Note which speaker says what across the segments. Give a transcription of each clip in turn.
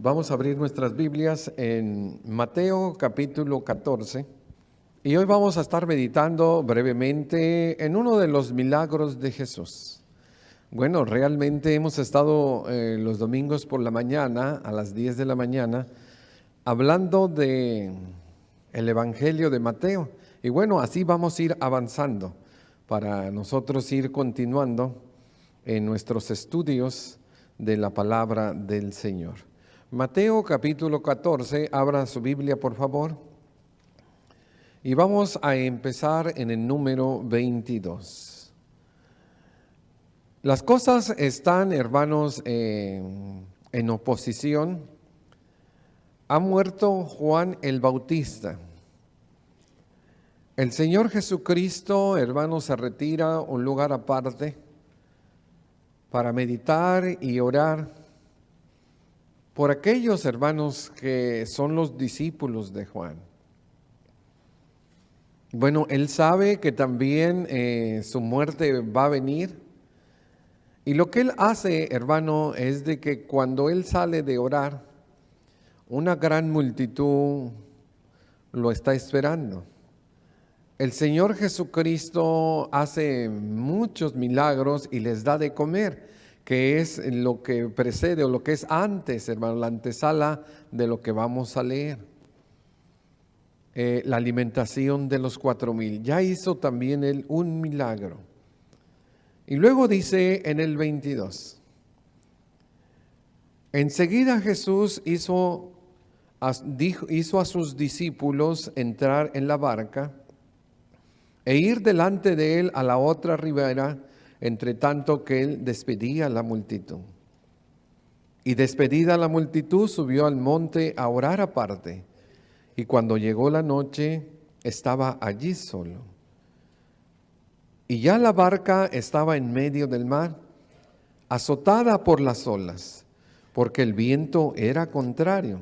Speaker 1: Vamos a abrir nuestras Biblias en Mateo capítulo 14 y hoy vamos a estar meditando brevemente en uno de los milagros de Jesús. Bueno, realmente hemos estado los domingos por la mañana, a las 10 de la mañana, hablando de el Evangelio de Mateo. Y bueno, así vamos a ir avanzando para nosotros ir continuando en nuestros estudios de la palabra del Señor. Mateo capítulo 14, abra su Biblia por favor. Y vamos a empezar en el número 22. Las cosas están, hermanos, en oposición. Ha muerto Juan el Bautista. El Señor Jesucristo, hermanos, se retira a un lugar aparte para meditar y orar por aquellos hermanos que son los discípulos de Juan. Bueno, Él sabe que también su muerte va a venir. Y lo que Él hace, hermano, es de que cuando Él sale de orar, una gran multitud lo está esperando. El Señor Jesucristo hace muchos milagros y les da de comer, que es lo que precede o lo que es antes, hermano, la antesala de lo que vamos a leer. La alimentación de los 4,000. Ya hizo también Él un milagro. Y luego dice en el 22. Enseguida Jesús hizo a sus discípulos entrar en la barca e ir delante de Él a la otra ribera, entre tanto que Él despedía a la multitud. Y despedida la multitud, subió al monte a orar aparte. Y cuando llegó la noche, estaba allí solo. Y ya la barca estaba en medio del mar, azotada por las olas, porque el viento era contrario.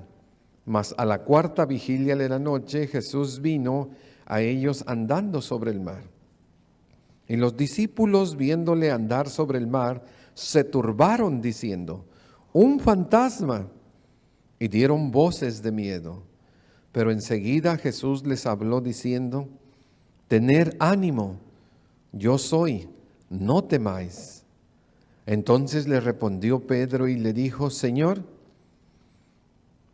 Speaker 1: Mas a la cuarta vigilia de la noche, Jesús vino a ellos andando sobre el mar. Y los discípulos, viéndole andar sobre el mar, se turbaron diciendo: ¡un fantasma! Y dieron voces de miedo. Pero enseguida Jesús les habló diciendo: tened ánimo, yo soy, no temáis. Entonces le respondió Pedro y le dijo: Señor,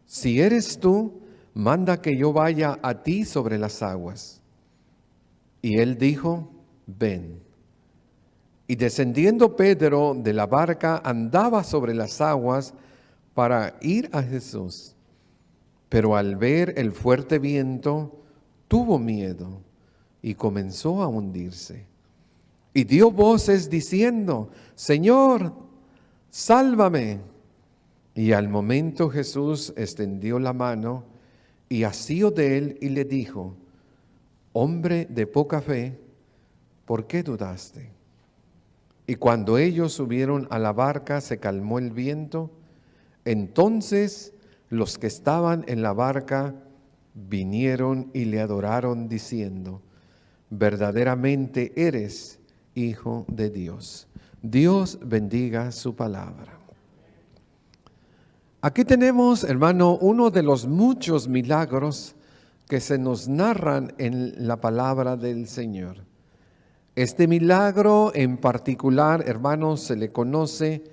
Speaker 1: si eres tú, manda que yo vaya a ti sobre las aguas. Y él dijo: ven. Y descendiendo Pedro de la barca, andaba sobre las aguas para ir a Jesús. Pero al ver el fuerte viento, tuvo miedo y comenzó a hundirse. Y dio voces diciendo: Señor, sálvame. Y al momento Jesús extendió la mano y asió de él y le dijo: hombre de poca fe, ¿por qué dudaste? Y cuando ellos subieron a la barca, se calmó el viento. Entonces los que estaban en la barca vinieron y le adoraron diciendo: verdaderamente eres Hijo de Dios. Dios bendiga su palabra. Aquí tenemos, hermano, uno de los muchos milagros que se nos narran en la palabra del Señor. Este milagro en particular, hermanos, se le conoce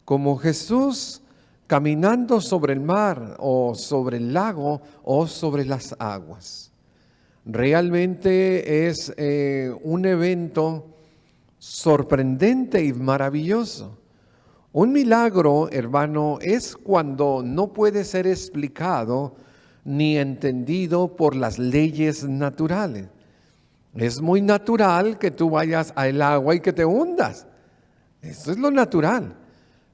Speaker 1: como Jesús caminando sobre el mar o sobre el lago o sobre las aguas. Realmente es un evento sorprendente y maravilloso. Un milagro, hermano, es cuando no puede ser explicado ni entendido por las leyes naturales. Es muy natural que tú vayas al agua y que te hundas. Eso es lo natural.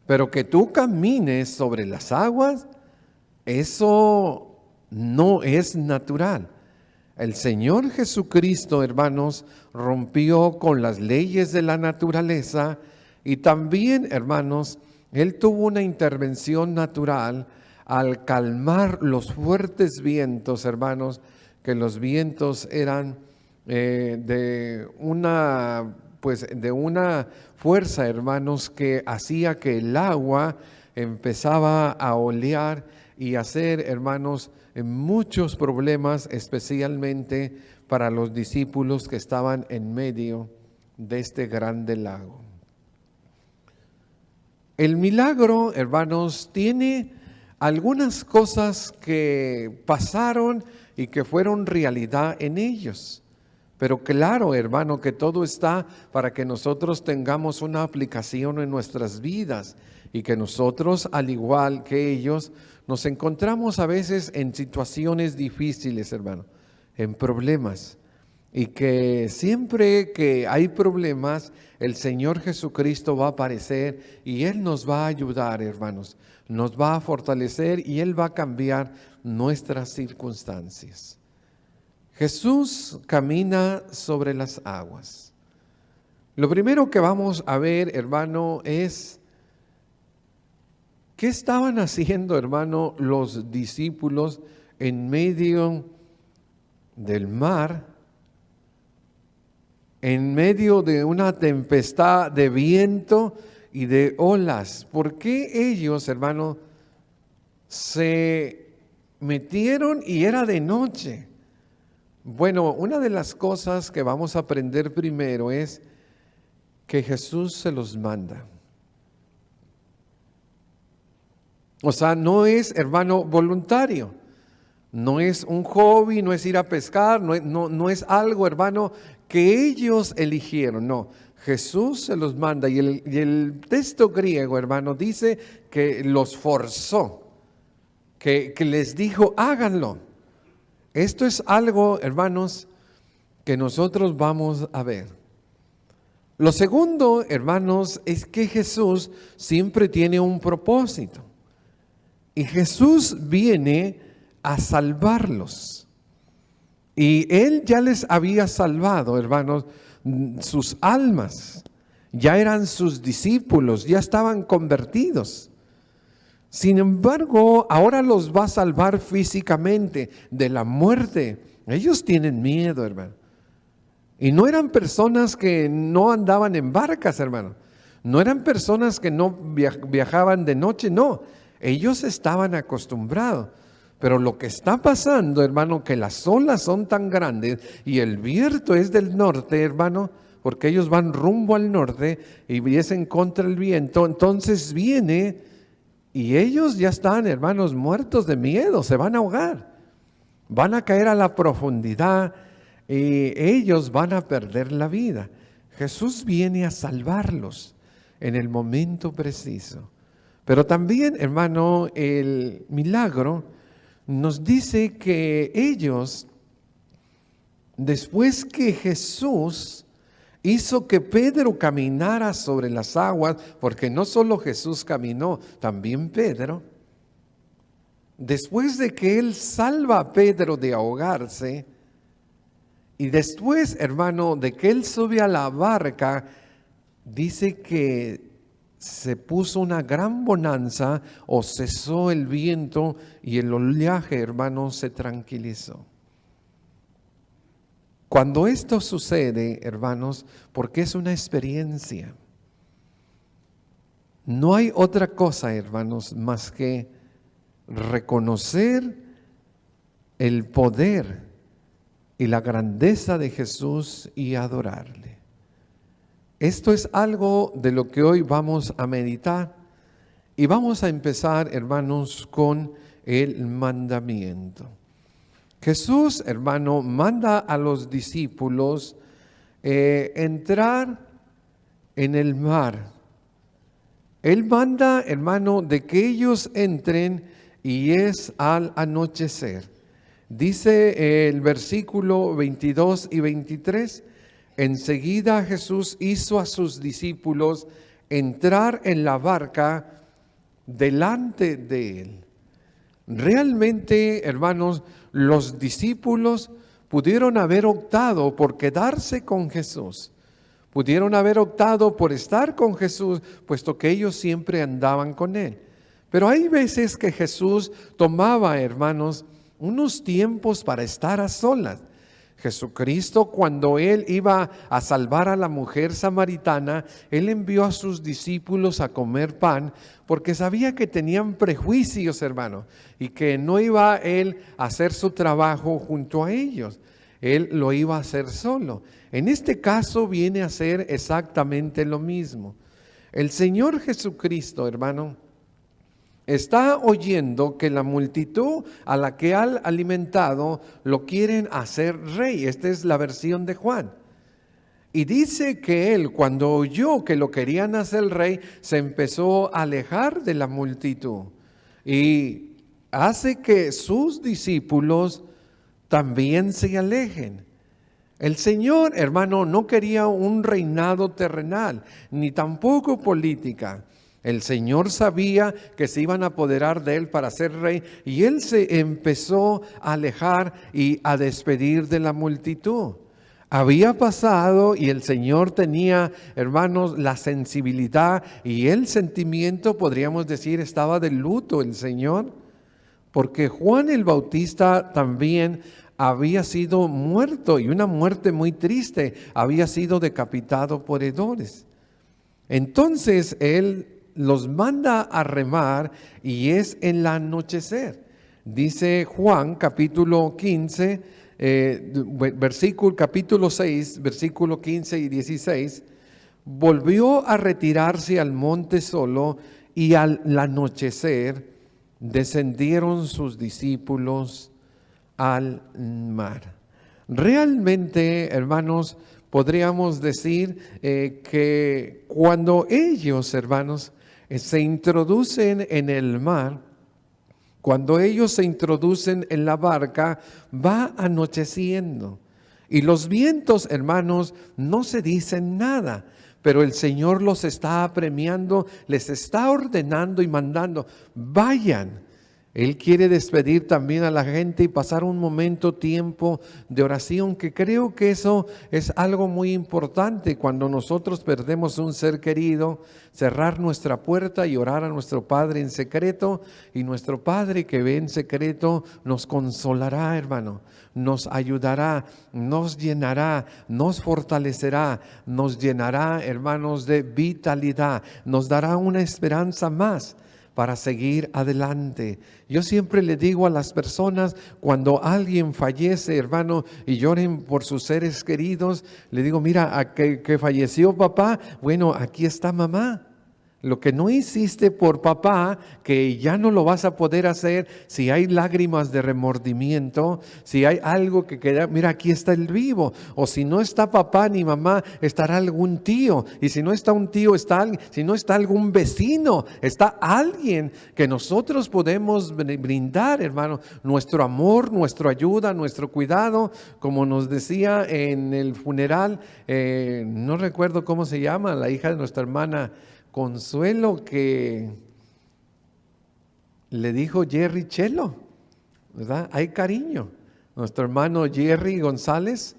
Speaker 1: Pero que tú camines sobre las aguas, eso no es natural. El Señor Jesucristo, hermanos, rompió con las leyes de la naturaleza y también, hermanos, Él tuvo una intervención natural al calmar los fuertes vientos, hermanos, que los vientos eran de una fuerza, hermanos, que hacía que el agua empezaba a olear y hacer, hermanos, muchos problemas, especialmente para los discípulos que estaban en medio de este grande lago. El milagro, hermanos, tiene algunas cosas que pasaron y que fueron realidad en ellos. Pero claro, hermano, que todo está para que nosotros tengamos una aplicación en nuestras vidas y que nosotros, al igual que ellos, nos encontramos a veces en situaciones difíciles, hermano, en problemas. Y que siempre que hay problemas, el Señor Jesucristo va a aparecer y Él nos va a ayudar, hermanos. Nos va a fortalecer y Él va a cambiar nuestras circunstancias. Jesús camina sobre las aguas. Lo primero que vamos a ver, hermano, es ¿qué estaban haciendo, hermano, los discípulos en medio del mar? En medio de una tempestad de viento y de olas. ¿Por qué ellos, hermano, se metieron y era de noche? Bueno, una de las cosas que vamos a aprender primero es que Jesús se los manda. O sea, no es, hermano, voluntario. No es un hobby, no es ir a pescar, no es algo, hermano, que ellos eligieron. No, Jesús se los manda. Y el texto griego, hermano, dice que los forzó, que les dijo, háganlo. Esto es algo, hermanos, que nosotros vamos a ver. Lo segundo, hermanos, es que Jesús siempre tiene un propósito. Y Jesús viene a salvarlos. Y Él ya les había salvado, hermanos, sus almas. Ya eran sus discípulos, ya estaban convertidos. Sin embargo, ahora los va a salvar físicamente de la muerte. Ellos tienen miedo, hermano. Y no eran personas que no andaban en barcas, hermano. No eran personas que no viajaban de noche, no. Ellos estaban acostumbrados. Pero lo que está pasando, hermano, que las olas son tan grandes y el viento es del norte, hermano, porque ellos van rumbo al norte y es en contra del viento. Entonces viene y ellos ya están, hermanos, muertos de miedo, se van a ahogar. Van a caer a la profundidad y ellos van a perder la vida. Jesús viene a salvarlos en el momento preciso. Pero también, hermano, el milagro nos dice que ellos, después que Jesús hizo que Pedro caminara sobre las aguas, porque no solo Jesús caminó, también Pedro, después de que Él salva a Pedro de ahogarse, y después, hermano, de que Él sube a la barca, dice que se puso una gran bonanza o cesó el viento y el oleaje, hermano, se tranquilizó. Cuando esto sucede, hermanos, porque es una experiencia, no hay otra cosa, hermanos, más que reconocer el poder y la grandeza de Jesús y adorarle. Esto es algo de lo que hoy vamos a meditar y vamos a empezar, hermanos, con el mandamiento. Jesús, hermano, manda a los discípulos entrar en el mar. Él manda, hermano, de que ellos entren y es al anochecer. Dice el versículo 22 y 23, enseguida Jesús hizo a sus discípulos entrar en la barca delante de él. Realmente, hermanos, los discípulos pudieron haber optado por quedarse con Jesús. Pudieron haber optado por estar con Jesús, puesto que ellos siempre andaban con Él. Pero hay veces que Jesús tomaba, hermanos, unos tiempos para estar a solas. Jesucristo, cuando Él iba a salvar a la mujer samaritana, Él envió a sus discípulos a comer pan porque sabía que tenían prejuicios, hermano, y que no iba Él a hacer su trabajo junto a ellos. Él lo iba a hacer solo. En este caso viene a ser exactamente lo mismo. El Señor Jesucristo, hermano, está oyendo que la multitud a la que ha alimentado lo quieren hacer rey. Esta es la versión de Juan. Y dice que él, cuando oyó que lo querían hacer rey, se empezó a alejar de la multitud. Y hace que sus discípulos también se alejen. El Señor, hermano, no quería un reinado terrenal, ni tampoco política. El Señor sabía que se iban a apoderar de Él para ser rey, y Él se empezó a alejar y a despedir de la multitud. Había pasado y el Señor tenía, hermanos, la sensibilidad y el sentimiento, podríamos decir, estaba de luto el Señor, porque Juan el Bautista también había sido muerto, y una muerte muy triste, había sido decapitado por Herodes. Entonces Él los manda a remar y es en el anochecer. Dice Juan capítulo 15, capítulo 6, versículo 15 y 16, volvió a retirarse al monte solo, y al anochecer descendieron sus discípulos al mar. Realmente, hermanos, podríamos decir que cuando ellos, hermanos, se introducen en el mar, cuando ellos se introducen en la barca, va anocheciendo. Y los vientos, hermanos, no se dicen nada, pero el Señor los está apremiando, les está ordenando y mandando, vayan. Él quiere despedir también a la gente y pasar un tiempo de oración, que creo que eso es algo muy importante cuando nosotros perdemos un ser querido, cerrar nuestra puerta y orar a nuestro Padre en secreto, y nuestro Padre que ve en secreto nos consolará, hermano, nos ayudará, nos llenará, nos fortalecerá, nos llenará, hermanos, de vitalidad, nos dará una esperanza más para seguir adelante. Yo siempre le digo a las personas, cuando alguien fallece, hermano, y lloren por sus seres queridos, le digo, mira, que falleció papá, bueno, aquí está mamá. Lo que no hiciste por papá, que ya no lo vas a poder hacer, si hay lágrimas de remordimiento, si hay algo que queda, mira, aquí está el vivo. O si no está papá ni mamá, estará algún tío. Y si no está un tío, si no está algún vecino, está alguien que nosotros podemos brindar, hermano, nuestro amor, nuestra ayuda, nuestro cuidado. Como nos decía en el funeral, no recuerdo cómo se llama, la hija de nuestra hermana Consuelo, que le dijo Jerry Chelo, ¿verdad? Hay cariño. Nuestro hermano Jerry González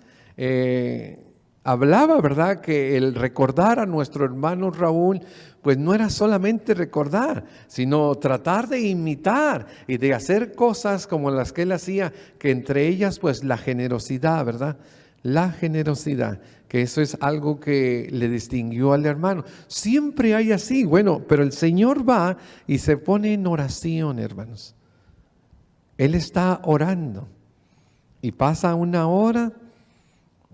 Speaker 1: hablaba, ¿verdad?, que el recordar a nuestro hermano Raúl, pues no era solamente recordar, sino tratar de imitar y de hacer cosas como las que él hacía, que entre ellas, pues la generosidad, ¿verdad? La generosidad, que eso es algo que le distinguió al hermano. Siempre hay así, bueno, pero el Señor va y se pone en oración, hermanos. Él está orando y pasa 1 hora,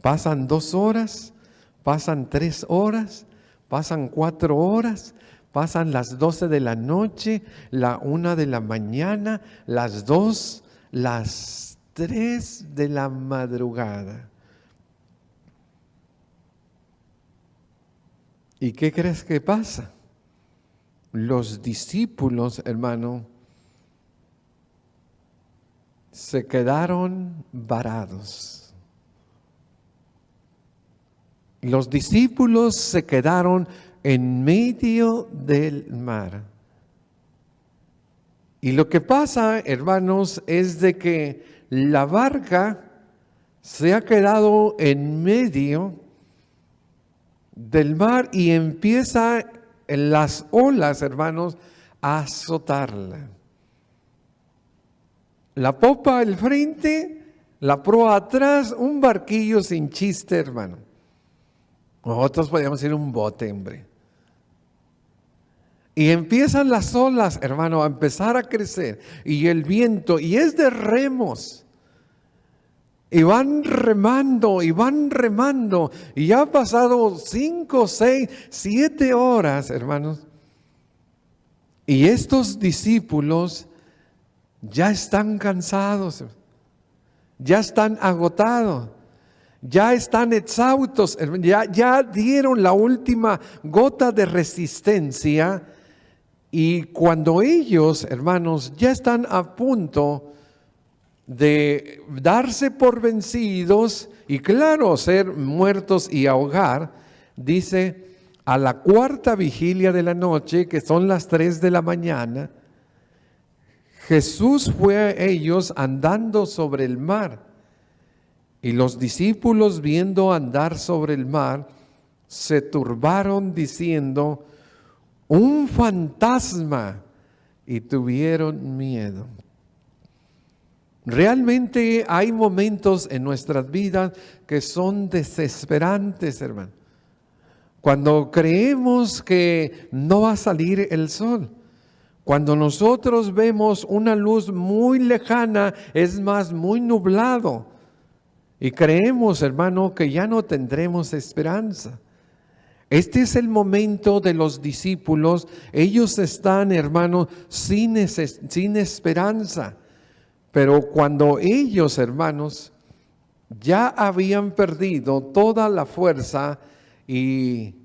Speaker 1: pasan 2 horas, pasan 3 horas, pasan 4 horas, pasan las 12 de la noche, la 1 de la mañana, las 2, las 3 de la madrugada. ¿Y qué crees que pasa? Los discípulos, hermano, se quedaron varados. Los discípulos se quedaron en medio del mar. Y lo que pasa, hermanos, es de que la barca se ha quedado en medio del mar y empieza en las olas, hermanos, a azotarla. La popa al frente La proa atrás, un barquillo sin chiste, hermano. Nosotros podíamos ir un bote, hombre. Y empiezan las olas, hermano, a empezar a crecer. Y el viento, y es de remos. Y van remando, y van remando. Y ya han pasado 5, 6, 7 horas, hermanos. Y estos discípulos ya están cansados, ya están agotados, ya están exhaustos, ya dieron la última gota de resistencia. Y cuando ellos, hermanos, ya están a punto de darse por vencidos y claro, ser muertos y ahogar, dice, a la cuarta vigilia de la noche, que son las 3 de la mañana, Jesús fue a ellos andando sobre el mar. Y los discípulos, viendo andar sobre el mar, se turbaron diciendo, un fantasma, y tuvieron miedo. Realmente hay momentos en nuestras vidas que son desesperantes, hermano. Cuando creemos que no va a salir el sol, cuando nosotros vemos una luz muy lejana, es más, muy nublado, y creemos, hermano, que ya no tendremos esperanza. Este es el momento de los discípulos. Ellos están, hermanos, sin esperanza. Pero cuando ellos, hermanos, ya habían perdido toda la fuerza y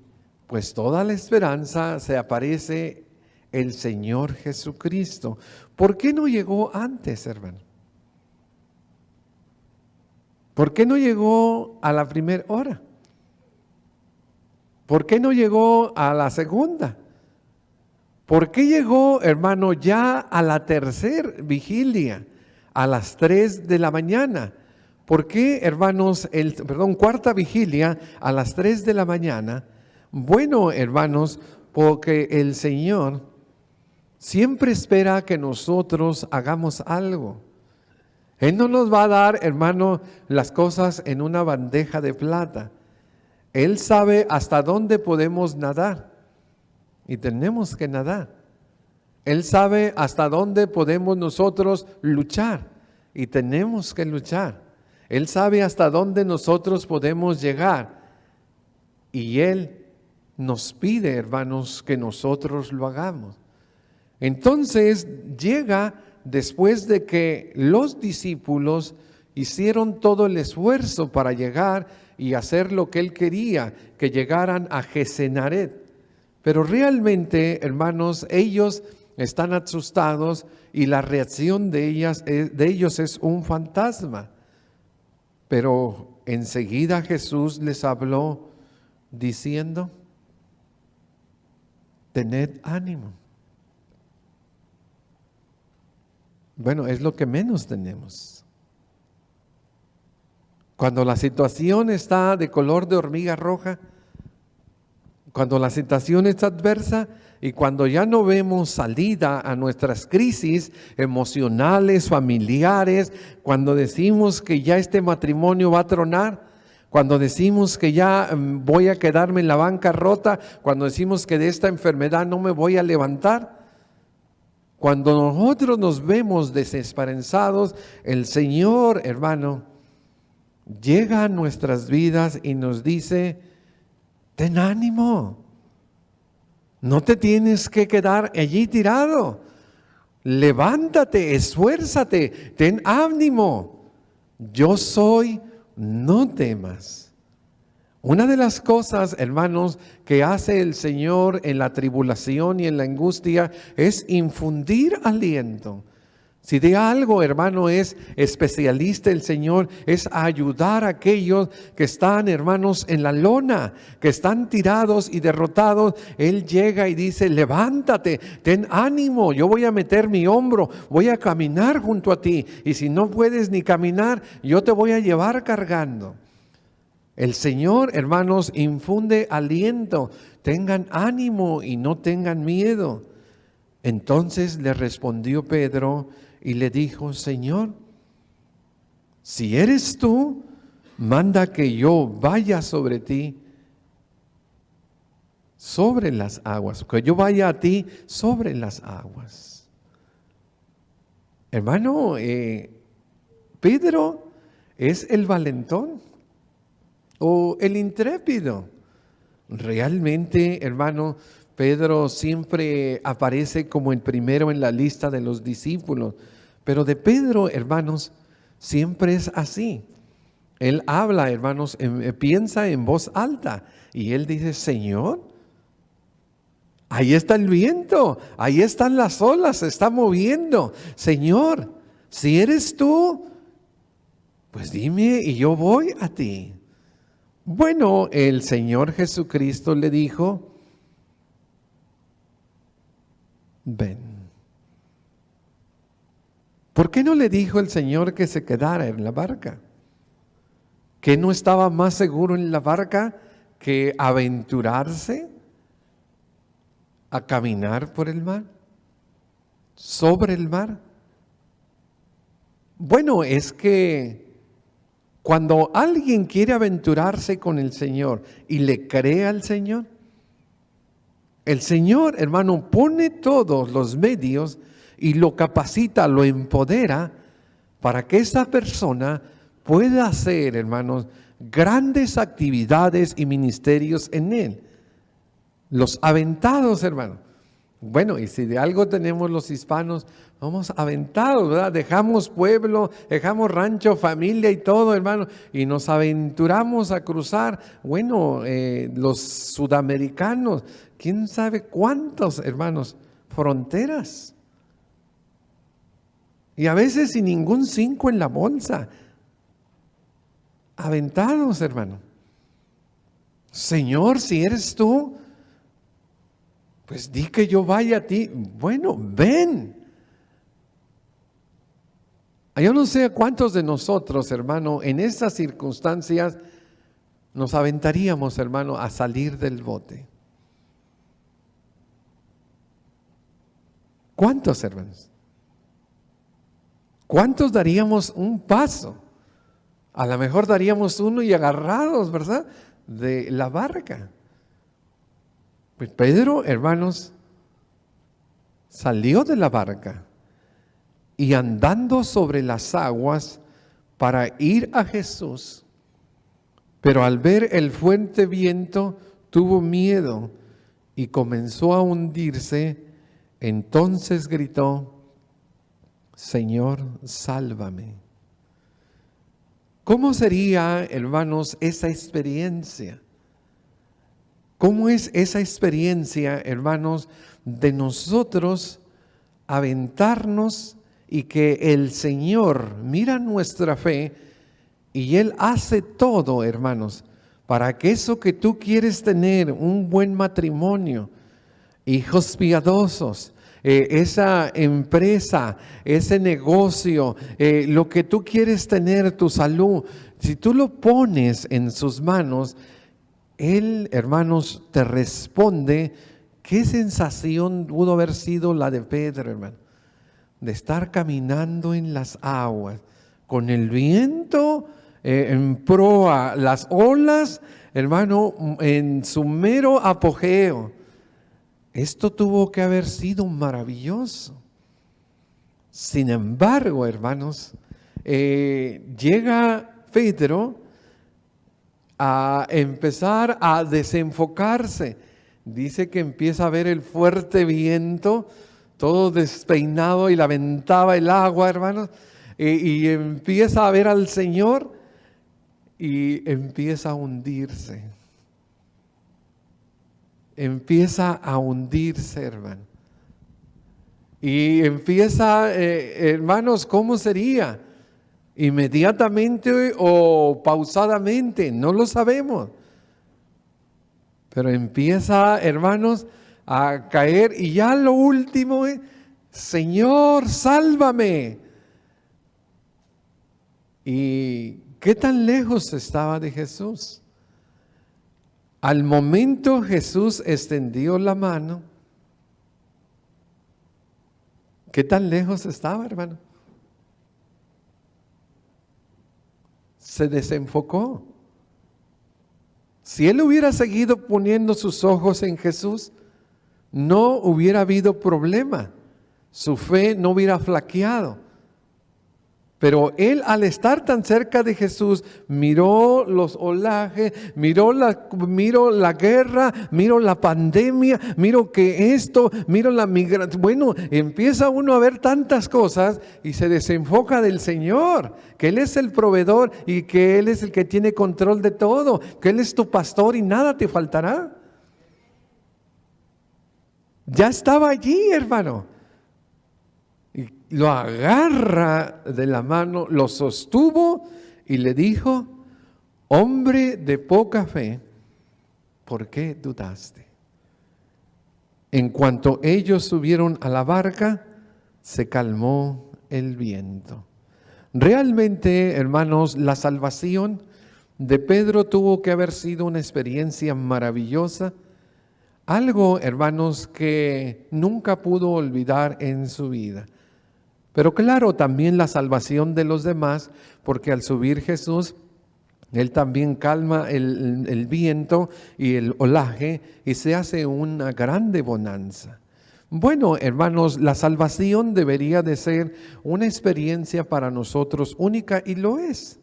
Speaker 1: pues toda la esperanza, se aparece el Señor Jesucristo. ¿Por qué no llegó antes, hermano? ¿Por qué no llegó a la primera hora? ¿Por qué no llegó a la segunda? ¿Por qué llegó, hermano, ya a la tercera vigilia, a las 3 de la mañana? ¿Por qué, hermanos, cuarta vigilia a las 3 de la mañana? Bueno, hermanos, porque el Señor siempre espera que nosotros hagamos algo. Él no nos va a dar, hermano, las cosas en una bandeja de plata. Él sabe hasta dónde podemos nadar y tenemos que nadar. Él sabe hasta dónde podemos nosotros luchar y tenemos que luchar. Él sabe hasta dónde nosotros podemos llegar y Él nos pide, hermanos, que nosotros lo hagamos. Entonces llega después de que los discípulos hicieron todo el esfuerzo para llegar y hacer lo que Él quería, que llegaran a Genesaret. Pero realmente, hermanos, ellos están asustados y la reacción de ellos es un fantasma. Pero enseguida Jesús les habló diciendo, tened ánimo. Bueno, es lo que menos tenemos. Cuando la situación está de color de hormiga roja, cuando la situación es adversa y cuando ya no vemos salida a nuestras crisis emocionales, familiares, cuando decimos que ya este matrimonio va a tronar, cuando decimos que ya voy a quedarme en la bancarrota, cuando decimos que de esta enfermedad no me voy a levantar, cuando nosotros nos vemos desesperanzados, el Señor, hermano, llega a nuestras vidas y nos dice, ten ánimo, no te tienes que quedar allí tirado, levántate, esfuérzate, ten ánimo, yo soy, no temas. Una de las cosas, hermanos, que hace el Señor en la tribulación y en la angustia es infundir aliento. Si de algo, hermano, es especialista el Señor, es ayudar a aquellos que están, hermanos, en la lona, que están tirados y derrotados. Él llega y dice, levántate, ten ánimo, yo voy a meter mi hombro, voy a caminar junto a ti. Y si no puedes ni caminar, yo te voy a llevar cargando. El Señor, hermanos, infunde aliento, tengan ánimo y no tengan miedo. Entonces le respondió Pedro y le dijo, Señor, si eres tú, manda que yo vaya sobre ti, sobre las aguas, que yo vaya a ti sobre las aguas. Hermano, Pedro es el valentón o el intrépido. Realmente, hermano, Pedro siempre aparece como el primero en la lista de los discípulos, pero de Pedro, hermanos, siempre es así. Él habla, hermanos, piensa en voz alta y él dice, Señor, ahí está el viento, ahí están las olas, se está moviendo. Señor, si eres tú, pues dime y yo voy a ti. Bueno, el Señor Jesucristo le dijo, ven. ¿Por qué no le dijo el Señor que se quedara en la barca? ¿Que no estaba más seguro en la barca que aventurarse a caminar por el mar, sobre el mar? Bueno, es que cuando alguien quiere aventurarse con el Señor y le cree al Señor, el Señor, hermano, pone todos los medios y lo capacita, lo empodera para que esa persona pueda hacer, hermanos, grandes actividades y ministerios en Él. Los aventados, hermano. Bueno, y si de algo tenemos los hispanos, vamos aventados, ¿verdad? Dejamos pueblo, dejamos rancho, familia y todo, hermano, y nos aventuramos a cruzar. Bueno, los sudamericanos, quién sabe cuántos, hermanos, fronteras. Y a veces sin ningún 5 en la bolsa. Aventados, hermano. Señor, si eres tú, pues di que yo vaya a ti. Bueno, ven. Yo no sé cuántos de nosotros, hermano, en estas circunstancias nos aventaríamos, hermano, a salir del bote. ¿Cuántos, hermanos? ¿Cuántos daríamos un paso? A lo mejor daríamos uno y agarrados, ¿verdad?, de la barca. Pues Pedro, hermanos, salió de la barca y andando sobre las aguas para ir a Jesús, pero al ver el fuerte viento tuvo miedo y comenzó a hundirse. Entonces gritó, Señor, sálvame. ¿Cómo sería, hermanos, esa experiencia? ¿Cómo es esa experiencia, hermanos, de nosotros aventarnos y que el Señor mira nuestra fe y Él hace todo, hermanos, para que eso que tú quieres tener, un buen matrimonio, hijos piadosos, esa empresa, ese negocio, lo que tú quieres tener, tu salud, si tú lo pones en sus manos, Él, hermanos, te responde. ¿Qué sensación pudo haber sido la de Pedro, hermano? De estar caminando en las aguas, con el viento en proa, las olas, hermano, en su mero apogeo. Esto tuvo que haber sido maravilloso. Sin embargo, hermanos, llega Pedro a empezar a desenfocarse. Dice que empieza a ver el fuerte viento, todo despeinado, y le aventaba el agua, hermanos, y empieza a ver al Señor y empieza a hundirse. Empieza a hundirse, hermano. Y empieza, hermanos, ¿cómo sería? ¿Inmediatamente o pausadamente? No lo sabemos. Pero empieza, hermanos, a caer, y ya lo último es, Señor, sálvame. ¿Y qué tan lejos estaba de Jesús? Al momento Jesús extendió la mano. ¿Qué tan lejos estaba, hermano? se desenfocó. Si él hubiera seguido poniendo sus ojos en Jesús, no hubiera habido problema. Su fe no hubiera flaqueado. Pero él, al estar tan cerca de Jesús, miró los olajes, miró la guerra, miró la pandemia, miró la migración. Bueno, empieza uno a ver tantas cosas y se desenfoca del Señor, que Él es el proveedor y que Él es el que tiene control de todo, que Él es tu pastor y nada te faltará. Ya estaba allí, hermano. Y lo agarra de la mano, lo sostuvo y le dijo: hombre de poca fe, ¿por qué dudaste? En cuanto ellos subieron a la barca, se calmó el viento. Realmente, hermanos, la salvación de Pedro tuvo que haber sido una experiencia maravillosa. Algo, hermanos, que nunca pudo olvidar en su vida. Pero claro, también la salvación de los demás, porque al subir Jesús, Él también calma el viento y el olaje y se hace una grande bonanza. Bueno, hermanos, la salvación debería de ser una experiencia para nosotros única y lo es,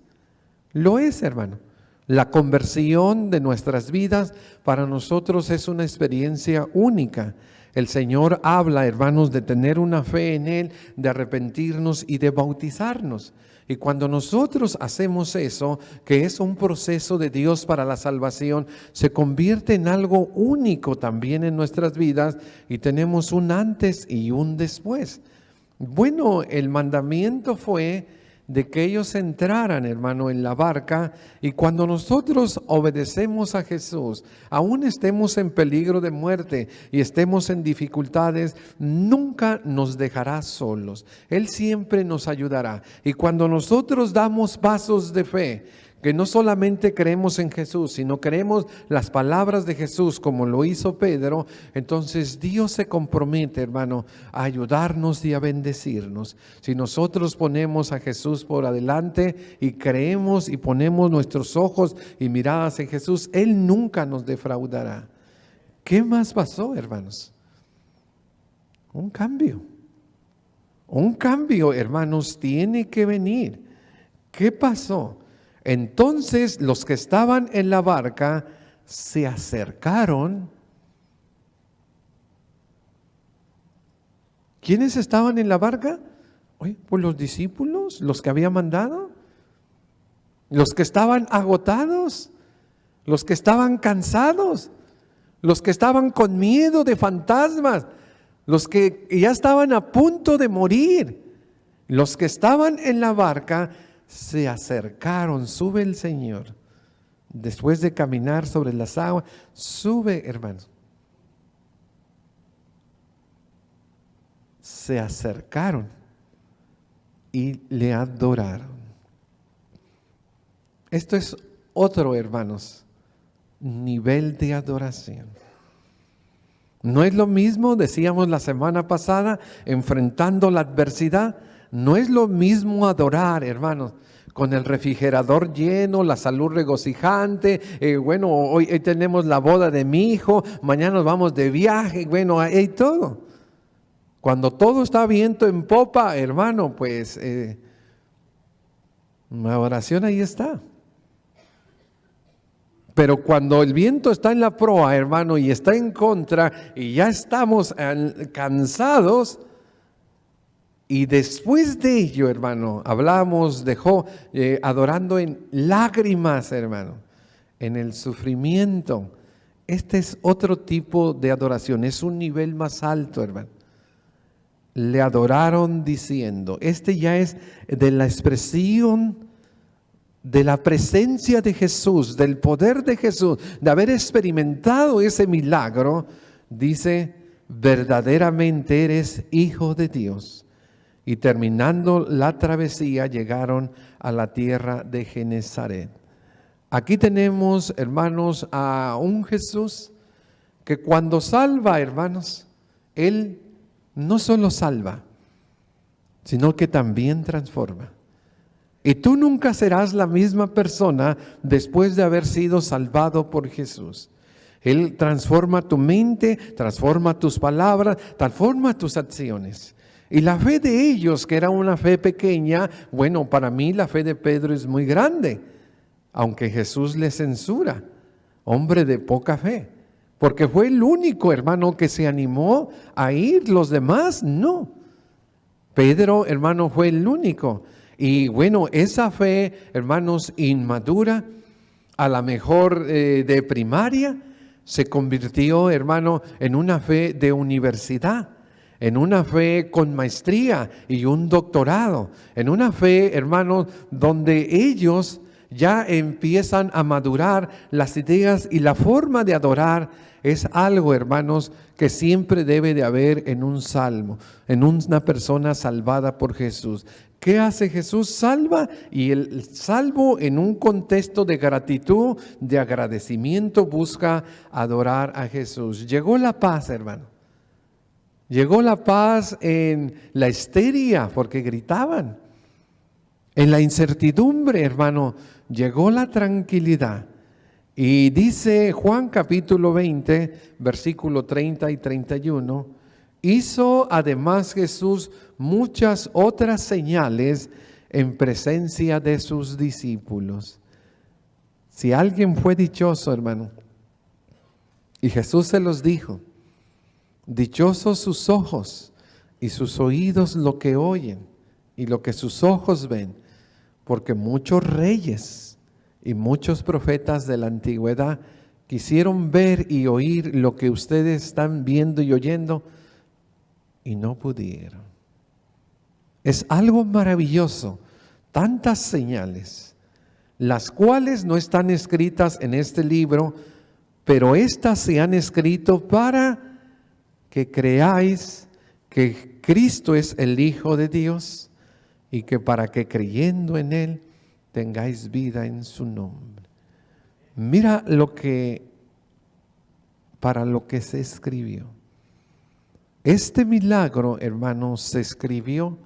Speaker 1: hermano. La conversión de nuestras vidas para nosotros es una experiencia única. El Señor habla, hermanos, de tener una fe en Él, de arrepentirnos y de bautizarnos. Y cuando nosotros hacemos eso, que es un proceso de Dios para la salvación, se convierte en algo único también en nuestras vidas y tenemos un antes y un después. Bueno, el mandamiento fue de que ellos entraran, hermano, en la barca, y cuando nosotros obedecemos a Jesús, aún estemos en peligro de muerte y estemos en dificultades, nunca nos dejará solos. Él siempre nos ayudará. Y cuando nosotros damos pasos de fe, que no solamente creemos en Jesús, sino creemos las palabras de Jesús como lo hizo Pedro, entonces Dios se compromete, hermano, a ayudarnos y a bendecirnos. Si nosotros ponemos a Jesús por adelante y creemos y ponemos nuestros ojos y miradas en Jesús, Él nunca nos defraudará. ¿Qué más pasó, hermanos? Un cambio. Un cambio, hermanos, tiene que venir. ¿Qué pasó? Entonces los que estaban en la barca se acercaron. ¿Quiénes estaban en la barca? Pues los discípulos, los que había mandado, los que estaban agotados, los que estaban cansados, los que estaban con miedo de fantasmas, los que ya estaban a punto de morir, los que estaban en la barca se acercaron. Sube el Señor. Después de caminar sobre las aguas, sube, hermanos. Se acercaron y le adoraron. Esto es otro, hermanos, nivel de adoración. No es lo mismo, decíamos la semana pasada, enfrentando la adversidad. No es lo mismo adorar, hermanos, con el refrigerador lleno, la salud regocijante. Bueno, hoy tenemos la boda de mi hijo, mañana nos vamos de viaje, bueno, hay todo. Cuando todo está viento en popa, hermano, pues la oración ahí está. Pero cuando el viento está en la proa, hermano, y está en contra, y ya estamos cansados, y después de ello, hermano, hablamos de Job adorando en lágrimas, hermano, en el sufrimiento. Este es otro tipo de adoración, es un nivel más alto, hermano. Le adoraron diciendo, este ya es de la expresión de la presencia de Jesús, del poder de Jesús, de haber experimentado ese milagro. Dice, verdaderamente eres Hijo de Dios. Y terminando la travesía llegaron a la tierra de Genezaret. Aquí tenemos, hermanos, a un Jesús que cuando salva, hermanos, Él no solo salva, sino que también transforma. Y tú nunca serás la misma persona después de haber sido salvado por Jesús. Él transforma tu mente, transforma tus palabras, transforma tus acciones. Y la fe de ellos, que era una fe pequeña, bueno, para mí la fe de Pedro es muy grande, aunque Jesús le censura, hombre de poca fe, porque fue el único hermano que se animó a ir, los demás no. Pedro, hermano, fue el único. Y bueno, esa fe, hermanos, inmadura, a la mejor de primaria, se convirtió, hermano, en una fe de universidad, en una fe con maestría y un doctorado, en una fe, hermanos, donde ellos ya empiezan a madurar las ideas y la forma de adorar. Es algo, hermanos, que siempre debe de haber en un salvo, en una persona salvada por Jesús. ¿Qué hace Jesús? Salva, y el salvo en un contexto de gratitud, de agradecimiento, busca adorar a Jesús. Llegó la paz, hermano. Llegó la paz en la histeria, porque gritaban. En la incertidumbre, hermano, llegó la tranquilidad. Y dice Juan capítulo 20, versículo 30 y 31, hizo además Jesús muchas otras señales en presencia de sus discípulos. Si alguien fue dichoso, hermano, y Jesús se los dijo, dichosos sus ojos y sus oídos lo que oyen y lo que sus ojos ven, porque muchos reyes y muchos profetas de la antigüedad quisieron ver y oír lo que ustedes están viendo y oyendo y no pudieron. Es algo maravilloso, tantas señales, las cuales no están escritas en este libro, pero estas se han escrito para que creáis que Cristo es el Hijo de Dios y que para que creyendo en Él tengáis vida en su nombre. Mira para lo que se escribió. Este milagro, hermanos, se escribió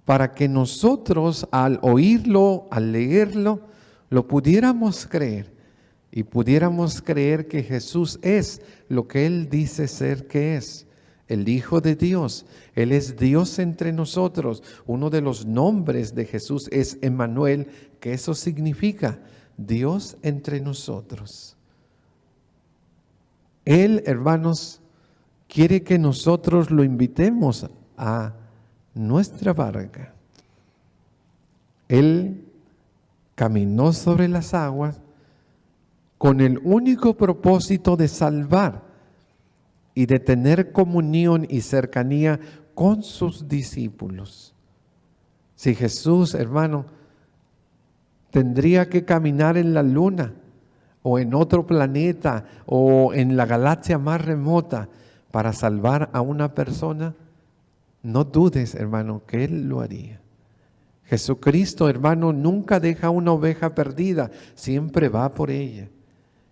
Speaker 1: para que nosotros al oírlo, al leerlo, lo pudiéramos creer y pudiéramos creer que Jesús es lo que Él dice ser que es. El Hijo de Dios, Él es Dios entre nosotros. Uno de los nombres de Jesús es Emmanuel, que eso significa Dios entre nosotros. Él, hermanos, quiere que nosotros lo invitemos a nuestra barca. Él caminó sobre las aguas con el único propósito de salvar y de tener comunión y cercanía con sus discípulos. Si Jesús, hermano, tendría que caminar en la luna o en otro planeta o en la galaxia más remota para salvar a una persona, no dudes, hermano, que Él lo haría. Jesucristo, hermano, nunca deja una oveja perdida, siempre va por ella.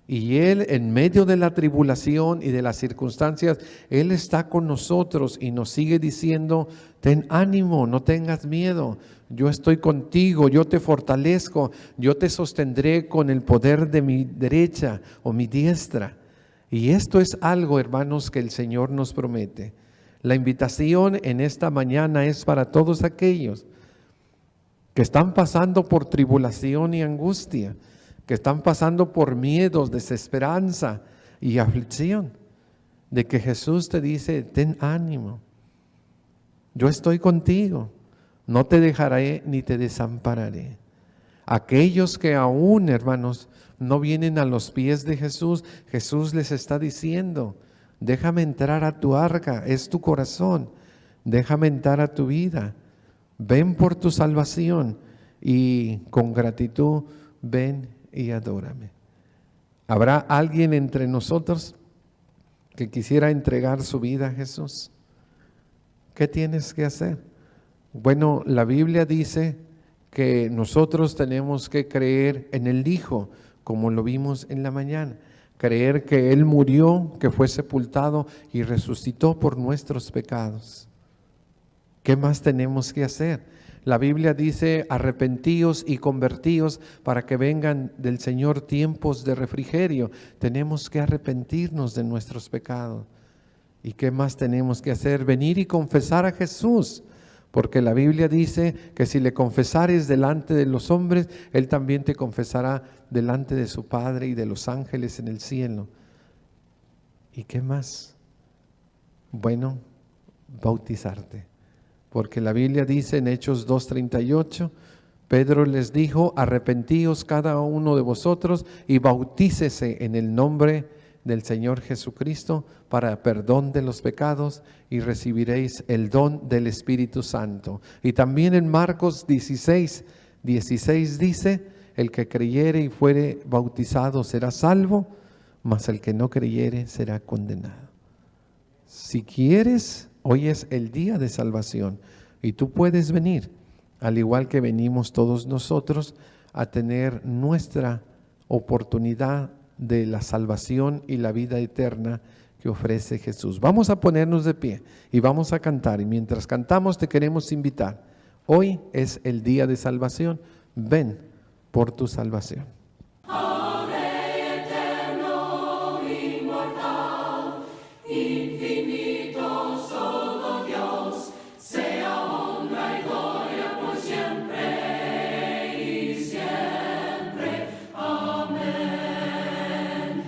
Speaker 1: Y Él, en medio de la tribulación y de las circunstancias, Él está con nosotros y nos sigue diciendo, ten ánimo, no tengas miedo, yo estoy contigo, yo te fortalezco, yo te sostendré con el poder de mi derecha o mi diestra. Y esto es algo, hermanos, que el Señor nos promete. La invitación en esta mañana es para todos aquellos que están pasando por tribulación y angustia, que están pasando por miedos, desesperanza y aflicción, de que Jesús te dice, ten ánimo, yo estoy contigo, no te dejaré ni te desampararé. Aquellos que aún, hermanos, no vienen a los pies de Jesús, Jesús les está diciendo, déjame entrar a tu arca, es tu corazón, déjame entrar a tu vida, ven por tu salvación y con gratitud ven y adórame. ¿Habrá alguien entre nosotros que quisiera entregar su vida a Jesús? ¿Qué tienes que hacer? Bueno, la Biblia dice que nosotros tenemos que creer en el Hijo, como lo vimos en la mañana. Creer que Él murió, que fue sepultado y resucitó por nuestros pecados. ¿Qué más tenemos que hacer? La Biblia dice, arrepentíos y convertíos para que vengan del Señor tiempos de refrigerio. Tenemos que arrepentirnos de nuestros pecados. ¿Y qué más tenemos que hacer? Venir y confesar a Jesús. Porque la Biblia dice que si le confesares delante de los hombres, Él también te confesará delante de su Padre y de los ángeles en el cielo. ¿Y qué más? Bueno, bautizarte. Porque la Biblia dice en Hechos 2:38, Pedro les dijo, arrepentíos cada uno de vosotros y bautícese en el nombre del Señor Jesucristo para perdón de los pecados y recibiréis el don del Espíritu Santo. Y también en Marcos 16 dice, el que creyere y fuere bautizado será salvo, mas el que no creyere será condenado. Si quieres, hoy es el día de salvación y tú puedes venir, al igual que venimos todos nosotros, a tener nuestra oportunidad de la salvación y la vida eterna que ofrece Jesús. Vamos a ponernos de pie y vamos a cantar, y mientras cantamos te queremos invitar. Hoy es el día de salvación. Ven por tu salvación.
Speaker 2: Rey eterno, inmortal,